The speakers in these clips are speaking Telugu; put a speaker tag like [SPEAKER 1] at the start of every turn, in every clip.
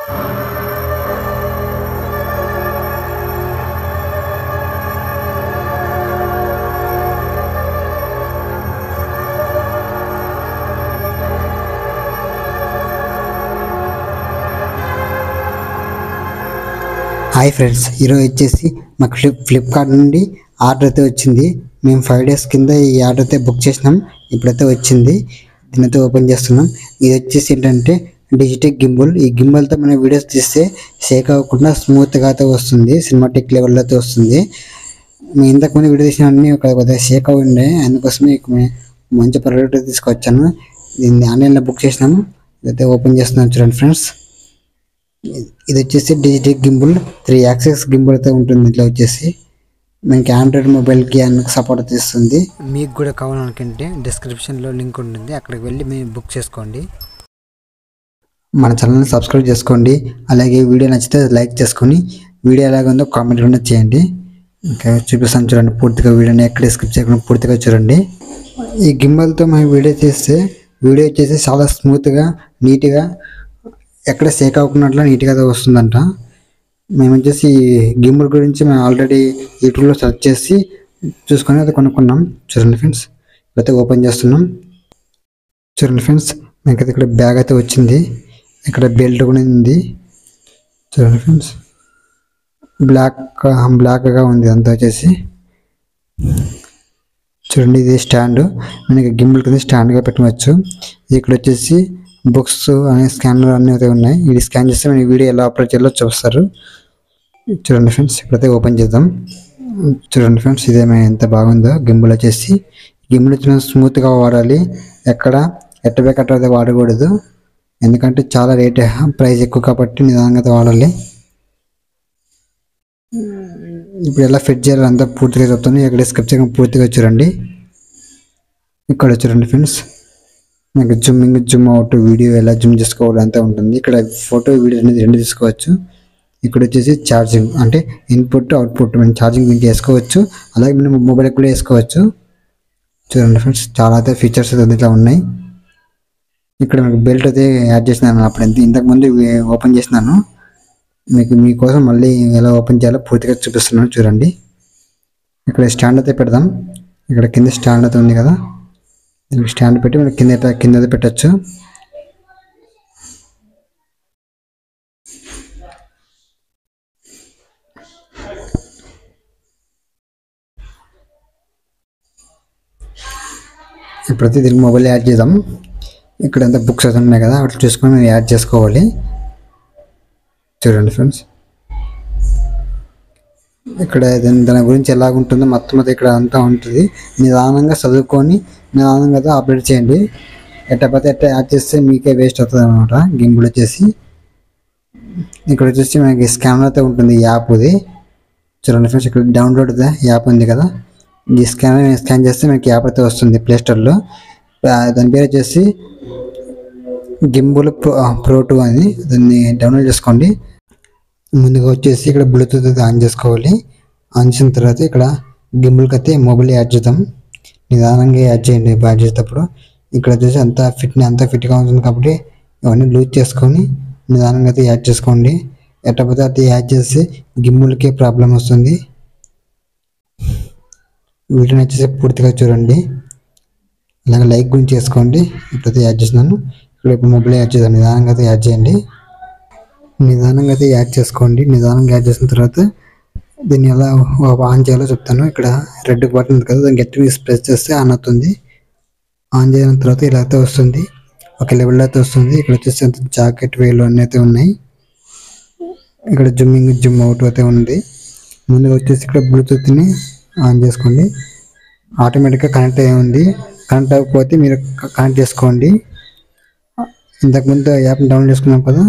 [SPEAKER 1] హాయ్ ఫ్రెండ్స్, ఈరోజు వచ్చేసి మాకు ఫ్లిప్కార్ట్ నుండి ఆర్డర్ అయితే వచ్చింది. మేము 5 days కింద ఈ ఆర్డర్ అయితే బుక్ చేసినాం. ఇప్పుడైతే వచ్చింది, దీనైతే ఓపెన్ చేస్తున్నాం. ఇది వచ్చేసి ఏంటంటే డిజిటల్ గింబుల్. ఈ గింబుల్తో మనం వీడియోస్ తీస్తే షేక్ అవ్వకుండా స్మూత్గా అయితే వస్తుంది, సినిమాటిక్ లెవెల్లో అయితే వస్తుంది. మేము ఇంతకుముందు వీడియో తీసిన అన్నీ ఒక కొద్దిగా షేక్ అవి ఉండే, అందుకోసమే మంచి ప్రోడక్ట్ తీసుకొచ్చాను. దీన్ని ఆన్లైన్లో బుక్ చేసినాము. ఇదైతే ఓపెన్ చేస్తున్నాం, చూడండి ఫ్రెండ్స్. ఇది వచ్చేసి డిజిటల్ గింబుల్ 3 axis గింబుల్ అయితే ఉంటుంది. ఇట్లా వచ్చేసి మనకి ఆండ్రాయిడ్ మొబైల్కి అందుకు సపోర్ట్ ఇస్తుంది. మీకు కూడా కావాలనుకుంటే డిస్క్రిప్షన్లో లింక్ ఉంటుంది, అక్కడికి వెళ్ళి మీరు బుక్ చేసుకోండి. మన ఛానల్ని సబ్స్క్రైబ్ చేసుకోండి. అలాగే వీడియో నచ్చితే లైక్ చేసుకొని వీడియో ఎలాగ ఉందో కామెంట్ కూడా చేయండి. ఇంకా చూపిస్తాను, చూడండి పూర్తిగా. వీడియోని ఎక్కడ స్కిప్ చేయకుండా పూర్తిగా చూడండి. ఈ గింబల్తో మనం వీడియో చేస్తే వీడియో వచ్చేసి చాలా స్మూత్గా, నీట్గా, ఎక్కడ షేక్ అవ్వకున్నట్లు నీట్గా వస్తుందంట. మేము వచ్చేసి గింబుల్ గురించి మేము ఆల్రెడీ యూట్యూబ్లో సెర్చ్ చేసి చూసుకొని అయితే కొనుక్కున్నాం. చూడండి ఫ్రెండ్స్, ఇప్పుడైతే ఓపెన్ చేస్తున్నాం. చూడండి ఫ్రెండ్స్, మనకైతే ఇక్కడ బ్యాగ్ అయితే వచ్చింది. ఇక్కడ బెల్ట్ కూడా ఉంది. చూడండి ఫ్రెండ్స్, బ్లాక్గా ఉంది అంతా వచ్చేసి. చూడండి, ఇది స్టాండ్. మనకి గింబుల్ కింద స్టాండ్గా పెట్టవచ్చు. ఇక్కడ వచ్చేసి బుక్స్ అనే స్కానర్ అన్నీ అయితే ఉన్నాయి. ఇది స్కాన్ చేస్తే మన వీడియో ఎలా అప్లోడ్ చేయాలో చూస్తారు. చూడండి ఫ్రెండ్స్, ఇప్పుడైతే ఓపెన్ చేద్దాం. చూడండి ఫ్రెండ్స్, ఇదేమైనా ఎంత బాగుందో గింబుల్ వచ్చేసి. గింబుల్ వచ్చి స్మూత్గా వాడాలి, ఎక్కడ ఎట్టబెక్కట అయితే వాడకూడదు. ఎందుకంటే చాలా ప్రైస్ ఎక్కువ కాబట్టి నిదానంగా అయితే వాడాలి. ఇప్పుడు ఎలా ఫిట్ చేయాలో అంతా పూర్తిగా చెప్తాను. ఇక్కడ డిస్క్రిప్షన్ పూర్తిగా చూడండి. ఇక్కడ చూడండి ఫ్రెండ్స్, నాకు జూమ్ అవుట్ వీడియో ఎలా జూమ్ చేసుకోవాలి అంతా ఉంటుంది. ఇక్కడ ఫోటో వీడియో అనేది రెండు తీసుకోవచ్చు. ఇక్కడ వచ్చేసి ఛార్జింగ్, అంటే ఇన్పుట్ అవుట్పుట్ మనం ఛార్జింగ్ దీనికి వేసుకోవచ్చు. అలాగే మనం మొబైల్కి కూడా వేసుకోవచ్చు. చూడండి ఫ్రెండ్స్, చాలా అయితే ఫీచర్స్ ఇట్లా ఉన్నాయి. ఇక్కడ మీకు బెల్ట్ అయితే యాడ్ చేసినాను. అప్పుడు ఇంతకుముందు ఓపెన్ చేసినాను. మీకోసం మళ్ళీ ఎలా ఓపెన్ చేయాలో పూర్తిగా చూపిస్తున్నాను, చూడండి. ఇక్కడ స్టాండ్ అయితే పెడదాం. ఇక్కడ కింద స్టాండ్ అయితే ఉంది కదా, దీనికి స్టాండ్ పెట్టి మనం కింద పెట్టచ్చు. ఇప్పుడైతే దీనికి మొబైల్ యాడ్ చేద్దాం. ఇక్కడ ఎంత బుక్స్ అయితే ఉన్నాయి కదా, అట్లా చూసుకొని మేము యాడ్ చేసుకోవాలి. చూడండి ఫ్రెండ్స్, ఇక్కడ దాని గురించి ఎలాగుంటుందో మొత్తం అయితే ఇక్కడ అంతా ఉంటుంది. నిదానంగా చదువుకొని నిదానంగా అయితే అప్డేట్ చేయండి. ఎట్టపోతే యాడ్ చేస్తే మీకే వేస్ట్ అవుతుంది అనమాట. గింబుల్ వచ్చేసి ఇక్కడ వచ్చేసి మనకి స్కానర్ అయితే ఉంటుంది, యాప్ది. చూడండి ఫ్రెండ్స్, ఇక్కడ డౌన్లోడ్ యాప్ ఉంది కదా, ఈ స్కాన్ చేస్తే మనకి యాప్ అయితే వస్తుంది ప్లేస్టోర్లో. దాని పేరు వచ్చేసి గింబుల్ Pro 2 అని. దాన్ని డౌన్లోడ్ చేసుకోండి. ముందుగా వచ్చేసి ఇక్కడ బ్లూటూత్ అయితే ఆన్ చేసుకోవాలి. ఆన్ చేసిన తర్వాత ఇక్కడ గింబుల్కి అయితే మొబైల్ యాడ్ చేద్దాం. నిదానంగా యాడ్ చేయండి యాడ్ చేసేటప్పుడు. ఇక్కడ వచ్చేసి అంతా ఫిట్గా ఉంటుంది కాబట్టి ఇవన్నీ లూజ్ చేసుకొని నిదానంగా అయితే యాడ్ చేసుకోండి. ఎట్టపోతే అయితే యాడ్ చేసి గింబుల్కే ప్రాబ్లం వస్తుంది. వీడియోని వచ్చేసి పూర్తిగా చూడండి. అలాగే లైక్ గురించి చేసుకోండి. ఇప్పుడైతే యాడ్ చేసినాను. ఇప్పుడు మొబైల్ యాడ్ చేద్దాం. నిదానంగా అయితే యాడ్ చేయండి. నిదానంగా అయితే యాడ్ చేసుకోండి. నిదానంగా యాడ్ చేసిన తర్వాత దీన్ని ఎలా ఆన్ చేయాలో చెప్తాను. ఇక్కడ రెడ్ బటన్ ఉంది కదా, దాన్ని గట్టిగా ప్రెస్ చేస్తే ఆన్ అవుతుంది. ఆన్ చేసిన తర్వాత ఇలా అయితే వస్తుంది, ఒక లెవెల్లో అయితే వస్తుంది. ఇక్కడ వచ్చేసి జాకెట్ వేలు అన్నీ అయితే ఉన్నాయి. ఇక్కడ జూమ్ అవుట్ అయితే ఉంది. ముందుగా వచ్చేసి ఇక్కడ బ్లూటూత్ని ఆన్ చేసుకోండి. ఆటోమేటిక్గా కనెక్ట్ అయ్యి ఉంది. కనెక్ట్ అవ్వకపోతే మీరు కనెక్ట్ చేసుకోండి. ఇంతకుముందు యాప్ని డౌన్లోడ్ చేసుకున్నాం కదా,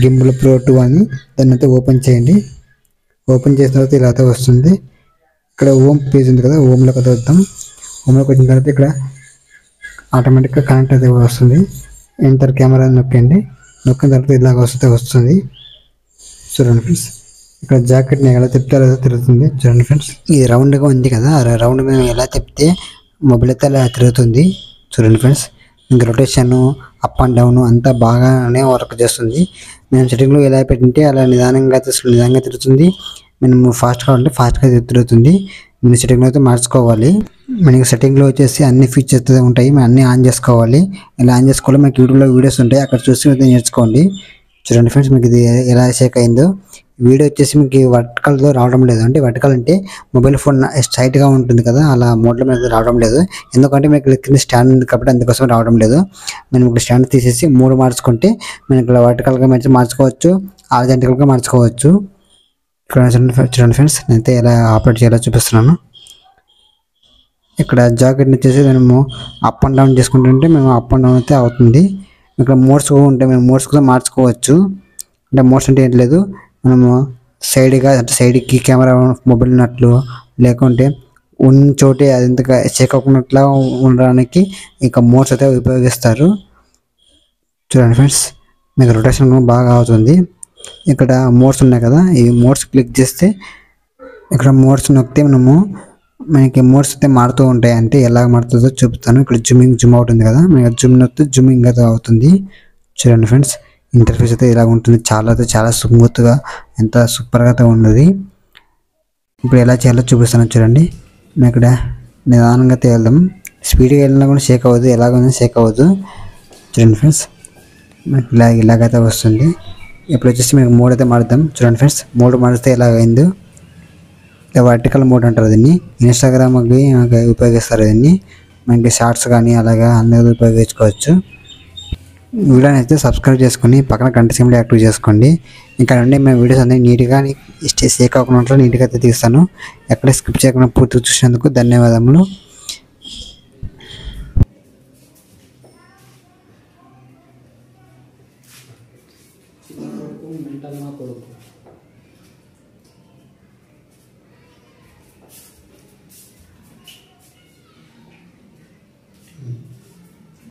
[SPEAKER 1] గింబుల్ Pro 2 అని. దాన్ని అయితే ఓపెన్ చేయండి. ఓపెన్ చేసిన తర్వాత ఇలా అయితే వస్తుంది. ఇక్కడ హోమ్ పేజ్ ఉంది కదా, హోమ్లోకి అయితే వద్దాం. హోమ్లోకి వచ్చిన తర్వాత ఇక్కడ ఆటోమేటిక్గా కనెక్ట్ అయితే వస్తుంది. ఎంటర్ కెమెరా నొక్కండి. నొక్కిన తర్వాత ఇలాగ వస్తుంది. చూడండి ఫ్రెండ్స్, ఇక్కడ జాకెట్ని ఎలా తిప్పితే అలా తిరుగుతుంది. చూడండి ఫ్రెండ్స్, ఇది రౌండ్గా ఉంది కదా, రౌండ్ మేము ఎలా తిప్పితే మొబైల్ అయితే అలా తిరుగుతుంది. చూడండి ఫ్రెండ్స్, ఇంకా రొటేషన్ అప్ అండ్ డౌన్ అంతా బాగానే వర్క్ చేస్తుంది. మేము సెట్టింగ్లో ఎలా పెట్టింటే అలా నిదానంగా నిదానంగా తిరుగుతుంది. మేము ఫాస్ట్గా ఉంటే ఫాస్ట్గా తిరుగుతుంది. మేము సెట్టింగ్లో అయితే మార్చుకోవాలి. మనకి సెట్టింగ్లో వచ్చేసి అన్ని ఫీచర్స్ ఉంటాయి, మనం అన్ని ఆన్ చేసుకోవాలి. ఇలా ఆన్ చేసుకోవాలి. మనకి యూట్యూబ్లో వీడియోస్ ఉంటాయి, అక్కడ చూసి అయితే నేర్చుకోండి. చూడండి ఫ్రెండ్స్, మీకు ఇది ఎలా షేక్ అయిందో. వీడియో వచ్చేసి మీకు వర్టికల్తో రావడం లేదు. అంటే వర్టికల్ అంటే మొబైల్ ఫోన్ స్ట్రైట్గా ఉంటుంది కదా, అలా మోడ్లో మీద రావడం లేదు. ఎందుకంటే మీకు కింద స్టాండ్ ఉంది కాబట్టి అందుకోసం రావడం లేదు. మనం ఇక్కడ స్టాండ్ తీసేసి 3 మార్చుకుంటే మనం ఇక్కడ వర్టికల్గా మార్చుకోవచ్చు, హారిజాంటల్గా మార్చుకోవచ్చు. ఇక్కడ చూడండి ఫ్రెండ్స్, నేనైతే ఎలా ఆపరేట్ చేయాలో చూపిస్తున్నాను. ఇక్కడ జాకెట్ వచ్చేసి మనము అప్ అండ్ డౌన్ చేసుకుంటుంటే మేము అప్ అండ్ డౌన్ అయితే అవుతుంది. ఇక్కడ మోడ్స్ ఉంటాయి, మేము మోడ్స్ కూడా మార్చుకోవచ్చు. అంటే మోడ్స్ అంటే ఏం లేదు, మనము సైడ్గా అంటే సైడ్కి కెమెరా మొబైల్ ఉన్నట్లు, లేకుంటే ఉన్న చోటే అది ఇంతగా షేక్ అవ్వకున్నట్లా ఉండడానికి ఇక మోడ్స్ అయితే ఉపయోగిస్తారు. చూడండి ఫ్రెండ్స్, మీకు రొటేషన్ బాగా అవుతుంది. ఇక్కడ మోడ్స్ ఉన్నాయి కదా, ఈ మోడ్స్ క్లిక్ చేస్తే ఇక్కడ మోడ్స్ నొక్కితే మనకి మోడ్స్ అయితే మారుతూ ఉంటాయి. అంటే ఎలా మారుతుందో చూపుతాను. ఇక్కడ జూమ్ అవుట్ ఉంది కదా, మనకి జూమ్ నొక్కితే జూమింగ్ అయితే అవుతుంది. చూడండి ఫ్రెండ్స్, ఇంటర్ఫేస్ అయితే ఇలా ఉంటుంది. చాలా స్మూత్గా ఎంత సూపర్గా అయితే ఉన్నది. ఇప్పుడు ఎలా చేయాలో చూపిస్తాను చూడండి. మేము ఇక్కడ నిదానంగా అయితే వెళ్దాం. స్పీడ్గా వెళ్ళినా కూడా షేక్ అవ్వదు, ఎలాగైనా షేక్ అవ్వదు. చూడండి ఫ్రెండ్స్, మనకి ఇలాగైతే వస్తుంది. ఇప్పుడు వచ్చేసి మీకు మోడ్ అయితే మారుద్దాం. చూడండి ఫ్రెండ్స్, మోడ్ మారిస్తే ఎలాగైందో. ఇలా వర్టికల్ మోడ్ అంటారు దీన్ని. ఇన్స్టాగ్రామ్కి ఉపయోగిస్తారు దీన్ని. మనకి షార్ట్స్ కానీ అలాగా అందరూ ఉపయోగించుకోవచ్చు. వీడియోని అయితే సబ్స్క్రైబ్ చేసుకొని పక్కన గంట సింబల్ యాక్టివ్ చేసుకోండి. ఇంకా నుండి మేము వీడియోస్ అన్ని నీట్గా షేక్ అవ్వకుండా నీట్గా అయితే తీస్తాను. ఎక్కడ స్కిప్ చేయకుండా పూర్తిగా చూసినందుకు ధన్యవాదములు.
[SPEAKER 2] మెంటల్ నా కొడుకు.